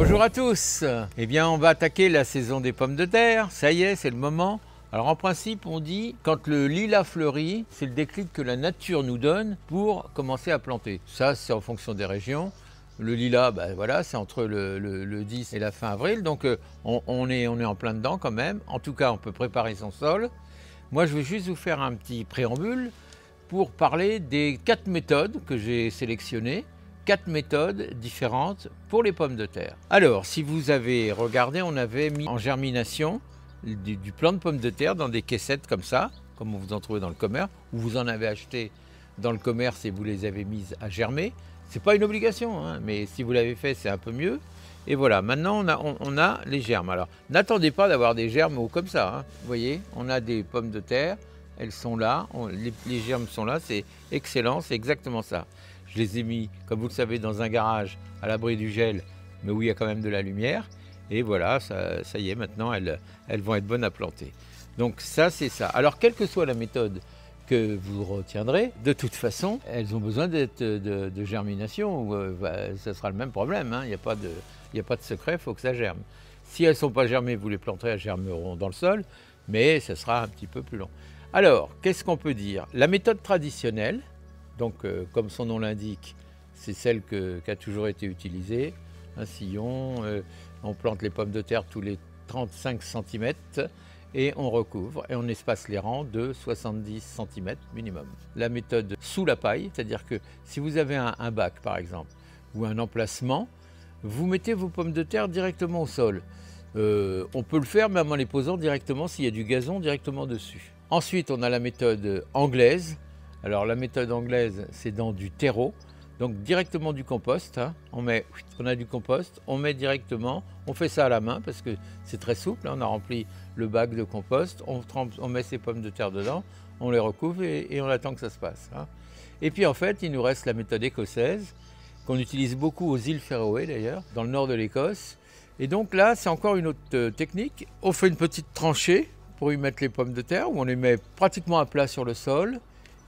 Bonjour à tous. Eh bien, on va attaquer la saison des pommes de terre. Ça y est, c'est le moment. Alors en principe, on dit quand le lilas fleurit, c'est le déclic que la nature nous donne pour commencer à planter. Ça, c'est en fonction des régions. Le lilas, ben voilà, c'est entre le 10 et la fin avril, donc on est en plein dedans quand même. En tout cas, on peut préparer son sol. Moi, je vais juste vous faire un petit préambule pour parler des 4 méthodes que j'ai sélectionnées. 4 méthodes différentes pour les pommes de terre. Alors, si vous avez regardé, on avait mis en germination du plant de pommes de terre dans des caissettes comme ça, comme vous en trouvez dans le commerce, ou vous en avez acheté dans le commerce et vous les avez mises à germer. C'est pas une obligation, hein, mais si vous l'avez fait, c'est un peu mieux. Et voilà, maintenant on a les germes. Alors, n'attendez pas d'avoir des germes hauts comme ça. Hein. Vous voyez, on a des pommes de terre, elles sont là, les germes sont là, c'est excellent, c'est exactement ça. Je les ai mis, comme vous le savez, dans un garage à l'abri du gel, mais où il y a quand même de la lumière. Et voilà, ça y est, maintenant, elles vont être bonnes à planter. Donc ça, c'est ça. Alors, quelle que soit la méthode que vous retiendrez, de toute façon, elles ont besoin de germination. Ça sera le même problème. Hein. Il n'y a pas de secret, il faut que ça germe. Si elles ne sont pas germées, vous les planterez, elles germeront dans le sol, mais ça sera un petit peu plus long. Alors, qu'est-ce qu'on peut dire? La méthode traditionnelle, donc, comme son nom l'indique, c'est celle qui a toujours été utilisée. Un sillon, on plante les pommes de terre tous les 35 cm et on recouvre et on espace les rangs de 70 cm minimum. La méthode sous la paille, c'est-à-dire que si vous avez un bac par exemple, ou un emplacement, vous mettez vos pommes de terre directement au sol. On peut le faire même en les posant directement s'il y a du gazon directement dessus. Ensuite, on a la méthode anglaise. Alors la méthode anglaise, c'est dans du terreau, donc directement du compost. Hein. On a du compost, on met directement, on fait ça à la main parce que c'est très souple. Hein. On a rempli le bac de compost, on met ses pommes de terre dedans, on les recouvre et on attend que ça se passe. Hein. Et puis en fait, il nous reste la méthode écossaise, qu'on utilise beaucoup aux îles Féroé d'ailleurs, dans le nord de l'Écosse. Et donc là, c'est encore une autre technique. On fait une petite tranchée pour y mettre les pommes de terre, où on les met pratiquement à plat sur le sol.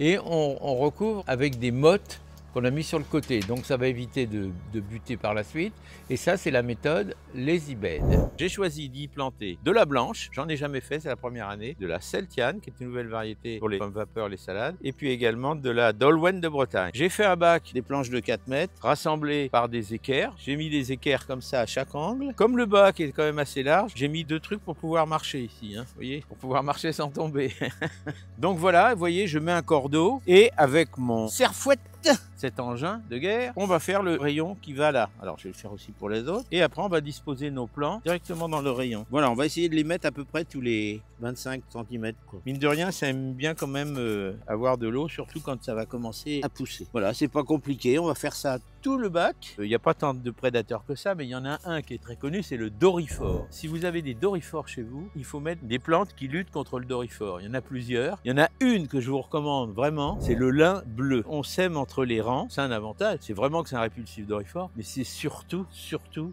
Et on recouvre avec des mottes qu'on a mis sur le côté. Donc ça va éviter de buter par la suite. Et ça, c'est la méthode les ibèdes. J'ai choisi d'y planter de la blanche, j'en ai jamais fait, c'est la première année, de la Celtiane, qui est une nouvelle variété pour les pommes vapeur, les salades, et puis également de la Dolwen de Bretagne. J'ai fait un bac, des planches de 4 mètres, rassemblées par des équerres. J'ai mis des équerres comme ça à chaque angle. Comme le bac est quand même assez large, j'ai mis 2 trucs pour pouvoir marcher ici, hein, vous voyez, pour pouvoir marcher sans tomber. Donc voilà, vous voyez, je mets un cordeau, et avec mon serre-fouette, cet engin de guerre, on va faire le rayon qui va là. Alors je vais le faire aussi pour les autres. Et après on va disposer nos plants directement dans le rayon. Voilà, on va essayer de les mettre à peu près tous les 25 cm. Mine de rien, ça aime bien quand même avoir de l'eau, surtout quand ça va commencer à pousser. Voilà, c'est pas compliqué, on va faire ça tout le bac. Il n'y a pas tant de prédateurs que ça, mais il y en a un qui est très connu, c'est le doryphore. Si vous avez des doryphores chez vous, il faut mettre des plantes qui luttent contre le doryphore. Il y en a plusieurs. Il y en a une que je vous recommande vraiment, c'est le lin bleu. On sème entre les rangs, c'est un avantage. C'est vraiment que c'est un répulsif doryphore, mais c'est surtout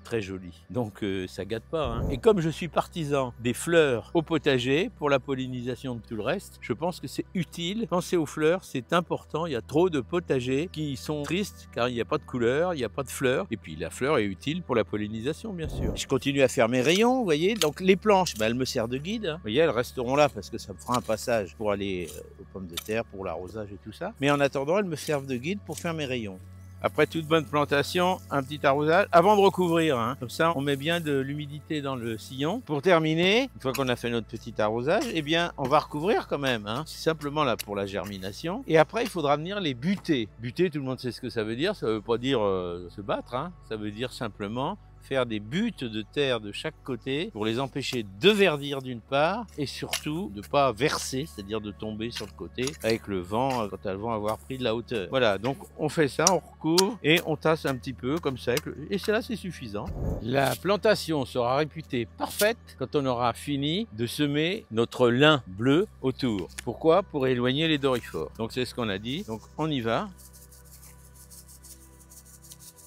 très joli. Donc ça gâte pas. Hein. Et comme je suis partisan des fleurs au potager pour la pollinisation de tout le reste, je pense que c'est utile. Pensez aux fleurs, c'est important. Il y a trop de potagers qui sont tristes car il n'y a pas de couleur, il n'y a pas de fleurs. Et puis la fleur est utile pour la pollinisation, bien sûr. Je continue à faire mes rayons, vous voyez. Donc les planches, elles me servent de guide. Hein. Vous voyez, elles resteront là parce que ça me fera un passage pour aller aux pommes de terre, pour l'arrosage et tout ça. Mais en attendant, elles me servent de guide pour faire mes rayons. Après toute bonne plantation, un petit arrosage avant de recouvrir. Hein. Comme ça, on met bien de l'humidité dans le sillon. Pour terminer, une fois qu'on a fait notre petit arrosage, eh bien, on va recouvrir quand même. Hein. C'est simplement là pour la germination. Et après, il faudra venir les buter. Buter, tout le monde sait ce que ça veut dire. Ça veut pas dire se battre. Hein. Ça veut dire simplement faire des buttes de terre de chaque côté pour les empêcher de verdir d'une part et surtout de ne pas verser, c'est-à-dire de tomber sur le côté avec le vent quand elles vont avoir pris de la hauteur. Voilà, donc on fait ça, on recouvre et on tasse un petit peu comme ça et là c'est suffisant. La plantation sera réputée parfaite quand on aura fini de semer notre lin bleu autour. Pourquoi? Pour éloigner les doryphores. Donc c'est ce qu'on a dit, donc on y va.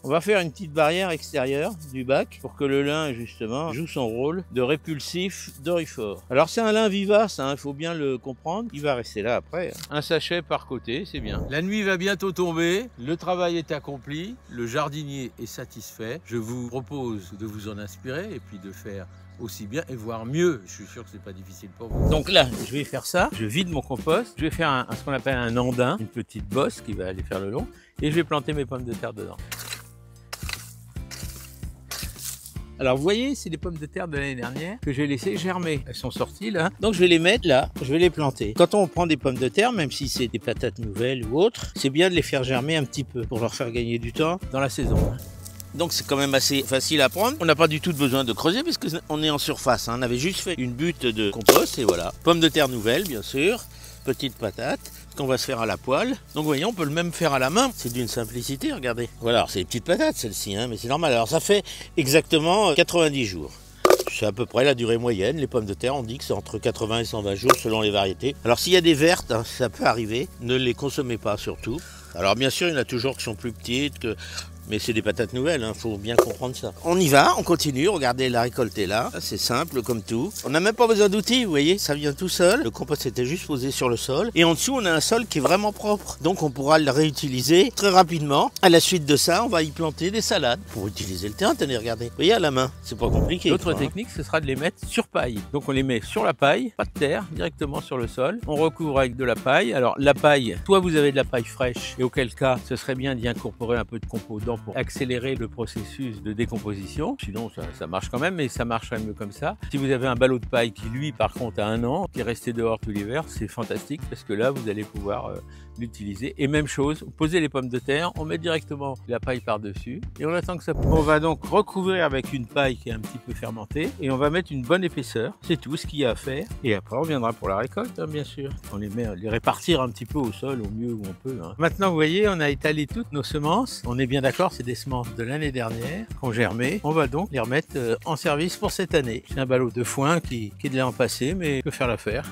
On va faire une petite barrière extérieure du bac pour que le lin, justement, joue son rôle de répulsif dorifort. Alors c'est un lin vivace, il faut bien le comprendre. Il va rester là après. Un sachet par côté, c'est bien. La nuit va bientôt tomber, le travail est accompli, le jardinier est satisfait. Je vous propose de vous en inspirer et puis de faire aussi bien et voire mieux. Je suis sûr que c'est pas difficile pour vous. Donc là, je vais faire ça. Je vide mon compost. Je vais faire ce qu'on appelle un andin, une petite bosse qui va aller faire le long. Et je vais planter mes pommes de terre dedans. Alors vous voyez, c'est des pommes de terre de l'année dernière que j'ai laissées germer. Elles sont sorties là. Donc je vais les mettre là, je vais les planter. Quand on prend des pommes de terre, même si c'est des patates nouvelles ou autres, c'est bien de les faire germer un petit peu pour leur faire gagner du temps dans la saison. Donc c'est quand même assez facile à prendre. On n'a pas du tout besoin de creuser puisque on est en surface. On avait juste fait une butte de compost et voilà. Pommes de terre nouvelles bien sûr, petites patates qu'on va se faire à la poêle. Donc vous voyez, on peut le même faire à la main. C'est d'une simplicité, regardez. Voilà, alors c'est des petites patates celles-ci, mais c'est normal. Alors ça fait exactement 90 jours. C'est à peu près la durée moyenne. Les pommes de terre, on dit que c'est entre 80 et 120 jours selon les variétés. Alors s'il y a des vertes, ça peut arriver. Ne les consommez pas surtout. Alors bien sûr, il y en a toujours qui sont plus petites que... Mais c'est des patates nouvelles, faut bien comprendre ça. On y va, on continue, regardez la récolte est là. C'est simple comme tout. On n'a même pas besoin d'outils, vous voyez, ça vient tout seul. Le compost était juste posé sur le sol. Et en dessous, on a un sol qui est vraiment propre. Donc on pourra le réutiliser très rapidement. À la suite de ça, on va y planter des salades. Pour utiliser le terrain, tenez, regardez. Vous voyez à la main, c'est pas compliqué. L'autre technique, ce sera de les mettre sur paille. Donc on les met sur la paille, pas de terre, directement sur le sol. On recouvre avec de la paille. Alors la paille, soit vous avez de la paille fraîche, et auquel cas, ce serait bien d'y incorporer un peu de compost dedans pour accélérer le processus de décomposition. Sinon, ça marche quand même, mais ça marche mieux comme ça. Si vous avez un ballot de paille qui, lui, par contre, a 1 an, qui est resté dehors tout l'hiver, c'est fantastique parce que là, vous allez pouvoir l'utiliser. Et même chose, vous posez les pommes de terre, on met directement la paille par-dessus et on attend que ça pousse. On va donc recouvrir avec une paille qui est un petit peu fermentée et on va mettre une bonne épaisseur. C'est tout ce qu'il y a à faire. Et après, on viendra pour la récolte, bien sûr. On les répartir un petit peu au sol, au mieux où on peut. Maintenant, vous voyez, on a étalé toutes nos semences. On est bien d'accord, c'est des semences de l'année dernière qui ont germé. On va donc les remettre en service pour cette année. C'est un ballot de foin qui est de l'an passé, mais peut faire l'affaire.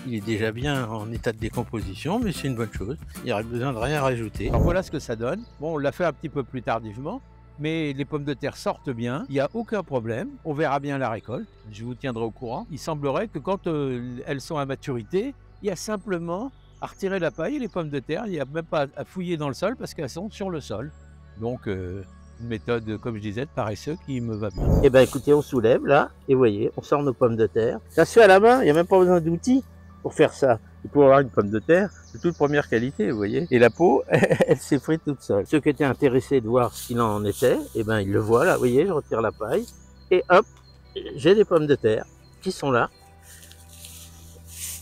Il est déjà bien en état de décomposition, mais c'est une bonne chose. Il n'y aurait besoin de rien rajouter. Alors voilà ce que ça donne. Bon, on l'a fait un petit peu plus tardivement, mais les pommes de terre sortent bien. Il n'y a aucun problème. On verra bien la récolte. Je vous tiendrai au courant. Il semblerait que quand elles sont à maturité, il y a simplement à retirer la paille et les pommes de terre. Il n'y a même pas à fouiller dans le sol parce qu'elles sont sur le sol. Donc, une méthode, comme je disais, de paresseux qui me va bien. Eh bien, écoutez, on soulève là, et vous voyez, on sort nos pommes de terre. Ça se fait à la main, il n'y a même pas besoin d'outils pour faire ça. Il faut avoir une pomme de terre de toute première qualité, vous voyez. Et la peau, elle s'effrite toute seule. Ceux qui étaient intéressés de voir ce qu'il en était, eh ben, ils le voient là, vous voyez, je retire la paille. Et hop, j'ai des pommes de terre qui sont là.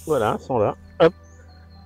Voilà, elles sont là. Hop.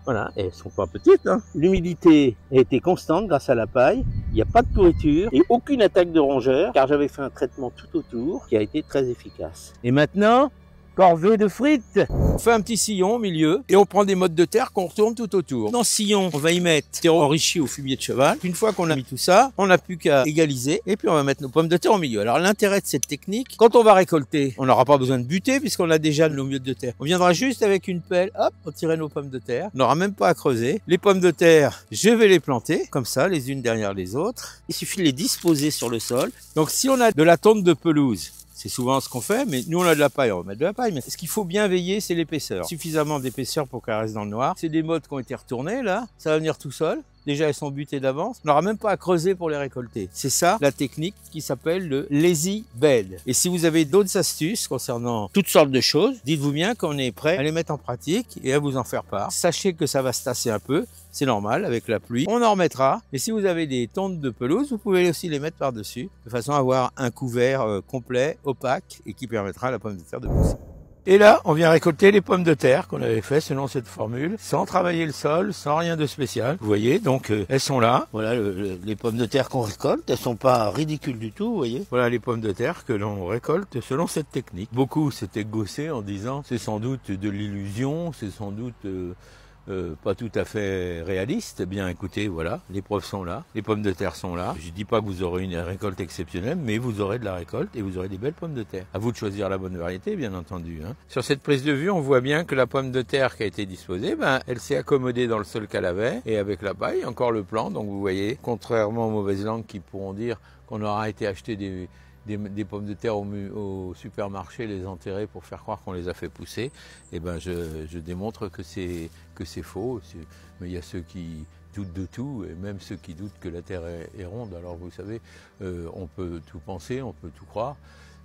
Voilà, et elles sont pas petites. L'humidité a été constante grâce à la paille. Il n'y a pas de pourriture et aucune attaque de rongeurs, car j'avais fait un traitement tout autour qui a été très efficace. Et maintenant, corvée de frites. On fait un petit sillon au milieu et on prend des mottes de terre qu'on retourne tout autour. Dans ce sillon, on va y mettre terreau enrichi au fumier de cheval. Une fois qu'on a mis tout ça, on n'a plus qu'à égaliser et puis on va mettre nos pommes de terre au milieu. Alors l'intérêt de cette technique, quand on va récolter, on n'aura pas besoin de buter puisqu'on a déjà nos miettes de terre. On viendra juste avec une pelle, hop, on tirer nos pommes de terre. On n'aura même pas à creuser. Les pommes de terre, je vais les planter comme ça, les unes derrière les autres. Il suffit de les disposer sur le sol. Donc si on a de la tonte de pelouse, c'est souvent ce qu'on fait, mais nous on a de la paille, on va mettre de la paille. Mais ce qu'il faut bien veiller, c'est l'épaisseur. Suffisamment d'épaisseur pour qu'elle reste dans le noir. C'est des mottes qui ont été retournées là, ça va venir tout seul. Déjà elles sont butées d'avance, on n'aura même pas à creuser pour les récolter. C'est ça la technique qui s'appelle le lazy bed. Et si vous avez d'autres astuces concernant toutes sortes de choses, dites-vous bien qu'on est prêt à les mettre en pratique et à vous en faire part. Sachez que ça va se tasser un peu, c'est normal avec la pluie. On en remettra, et si vous avez des tontes de pelouse, vous pouvez aussi les mettre par-dessus, de façon à avoir un couvert complet, opaque, et qui permettra à la pomme de terre de pousser. Et là, on vient récolter les pommes de terre qu'on avait fait selon cette formule, sans travailler le sol, sans rien de spécial. Vous voyez, donc elles sont là. Voilà les pommes de terre qu'on récolte, elles sont pas ridicules du tout, vous voyez. Voilà les pommes de terre que l'on récolte selon cette technique. Beaucoup s'étaient gaussés en disant c'est sans doute de l'illusion, c'est sans doute pas tout à fait réaliste, eh bien écoutez, voilà, les preuves sont là, les pommes de terre sont là. Je ne dis pas que vous aurez une récolte exceptionnelle, mais vous aurez de la récolte et vous aurez des belles pommes de terre. À vous de choisir la bonne variété, bien entendu. Hein. Sur cette prise de vue, on voit bien que la pomme de terre qui a été disposée, elle s'est accommodée dans le sol qu'elle avait, et avec la paille, encore le plan. Donc vous voyez, contrairement aux mauvaises langues qui pourront dire qu'on aura été acheter des pommes de terre au supermarché, les enterrer pour faire croire qu'on les a fait pousser, et je démontre que c'est faux. Mais il y a ceux qui doutent de tout, et même ceux qui doutent que la terre est ronde. Alors vous savez, on peut tout penser, on peut tout croire.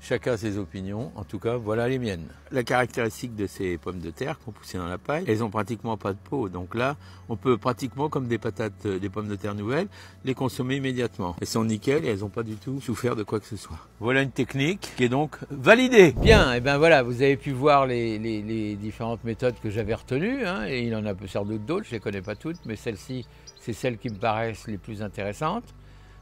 Chacun ses opinions, en tout cas voilà les miennes. La caractéristique de ces pommes de terre qu'on poussait dans la paille, elles ont pratiquement pas de peau. Donc là, on peut pratiquement, comme des patates, des pommes de terre nouvelles, les consommer immédiatement. Elles sont nickel et elles n'ont pas du tout souffert de quoi que ce soit. Voilà une technique qui est donc validée. Bien, et ben voilà, vous avez pu voir les différentes méthodes que j'avais retenues, hein, et il en a sans doute d'autres, je ne les connais pas toutes, mais celles-ci, c'est celles qui me paraissent les plus intéressantes.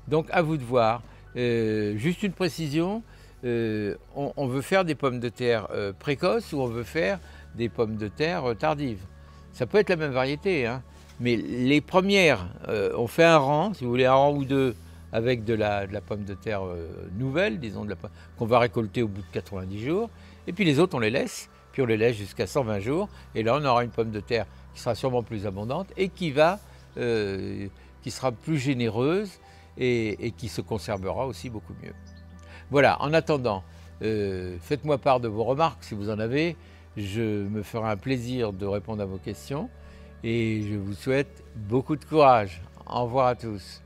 Donc à vous de voir. Juste une précision. On veut faire des pommes de terre précoces ou on veut faire des pommes de terre tardives. Ça peut être la même variété, hein, mais les premières, on fait un rang, si vous voulez, un rang ou deux avec de la pomme de terre nouvelle, disons, qu'on va récolter au bout de 90 jours, et puis les autres on les laisse, puis on les laisse jusqu'à 120 jours, et là on aura une pomme de terre qui sera sûrement plus abondante et qui sera plus généreuse et qui se conservera aussi beaucoup mieux. Voilà, en attendant, faites-moi part de vos remarques si vous en avez. Je me ferai un plaisir de répondre à vos questions et je vous souhaite beaucoup de courage. Au revoir à tous.